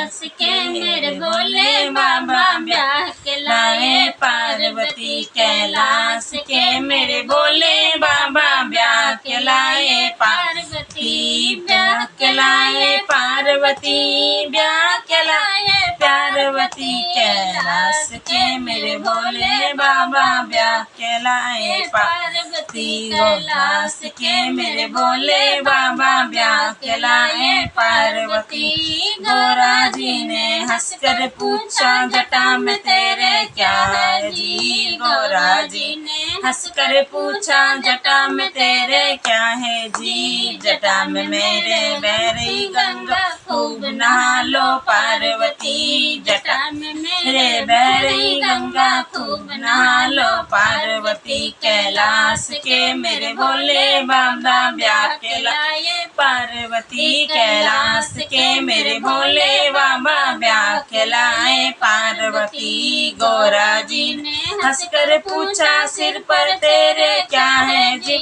कैलाश के मेरे भोले बाबा ब्याह के लाए पार्वती। कैलाश के मेरे भोले बाबा ब्याह के लाए पार्वती। ब्याह के लाए पार्वती, ब्याह के लाए पार्वती। कैलाश के मेरे भोले बाबा ब्याह के लाए पार्वती। कैलाश के मेरे भोले बाबा ब्याह के लाए पार्वती। गोरा जी ने हंसकर पूछा जटा में तेरे क्या है जी। गोरा जी ने हंसकर पूछा जटा में तेरे क्या है जी। जटा में मेरे बह रही गंगा खूब नहा लो पार्वती। जटा में मेरे बह रही गंगा खूब नहा लो पार्वती। कैलाश के मेरे भोले बाबा ब्याह के लाए पार्वती। कैलाश के मेरे भोले बाबा ब्याह के लाए पार्वती। गोरा जी ने हंसकर पूछा सिर पर तेरे क्या है जी।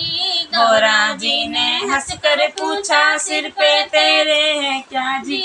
गोरा जी ने हंसकर पूछा सिर पे तेरे है क्या जी।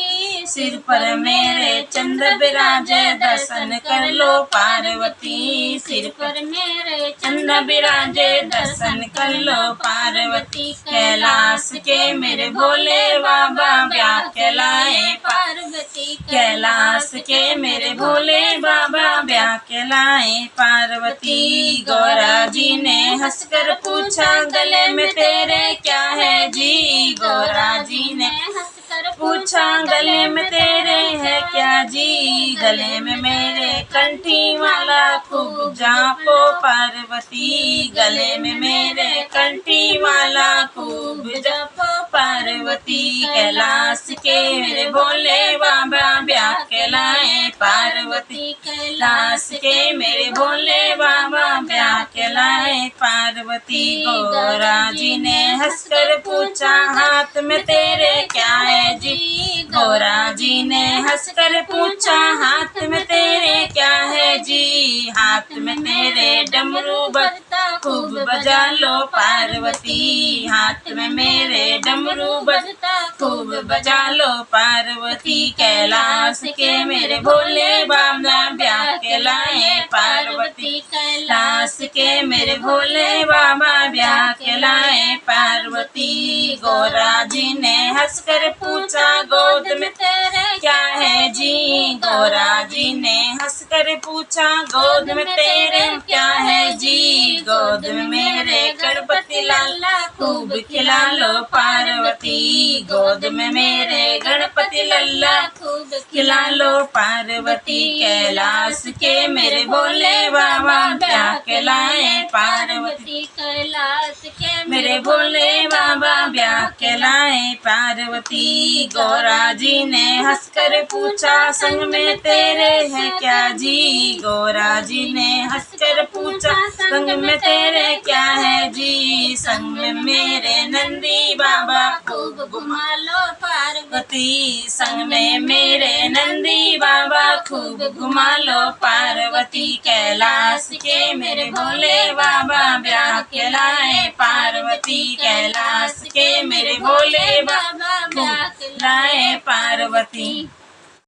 सिर पर मेरे चंद्र बिराजे दर्शन कर लो पार्वती। सिर पर मेरे चंद्र बिराजे दर्शन कर लो पार्वती। कैलाश के मेरे भोले बाबा ब्याह के लाए पार्वती। कैलाश के मेरे भोले बाबा ब्याह के लाए पार्वती। गोरा जी ने हंसकर पूछा गले में तेरे क्या है जी। गोरा जी ने हंसकर पूछा गले में तेरे है क्या जी। गले में मेरे कंठी माला खूब जापो पार्वती। गले में मेरे कंठी माला खूब जापो पार्वती। कैलाश के मेरे भोले बाबा ब्याह के लाए पार्वती। कैलाश के मेरे भोले बाबा ब्याह के लाए पार्वती। गोरा जी ने हंसकर पूछा हाथ में तेरे क्या है जी। गोरा जी ने हंसकर पूछा हाथ में तेरे क्या है जी। हाथ में तेरे डमरू बजता खूब बजा लो पार्वती। हाथ में मेरे डमरू बजता खूब बजा लो पार्वती। कैलाश के मेरे भोले बाबा ब्याह के लाए पार्वती। कैलाश के मेरे भोले बाबा ब्याह के लाए पार्वती। गोरा जी ने हंसकर पूछा गोद में तेरे क्या है जी। गोरा जी ने हंसकर पूछा गोद में तेरे क्या है जी। गोद में मेरे गणपति लाला खूब खिला लो पार्वती। गोद में मेरे गणपति लल्ला खूब खिला लो पार्वती। कैलाश के मेरे भोले बाबा ब्याह के लाए पार्वती। कैलाश के मेरे भोले बाबा ब्याह के लाए पार्वती। गोरा जी ने हंसकर पूछा संग में तेरे है क्या जी। गोरा जी ने हंसकर पूछा संग में तेरे क्या है जी। संग में मेरे नंदी बाबा खूब घुमा लो पार्वती। संग में मेरे नंदी बाबा खूब घुमा लो पार्वती। कैलाश के मेरे भोले बाबा ब्याह के लाए पार्वती। कैलाश के मेरे भोले बाबा ब्याह के लाए पार्वती।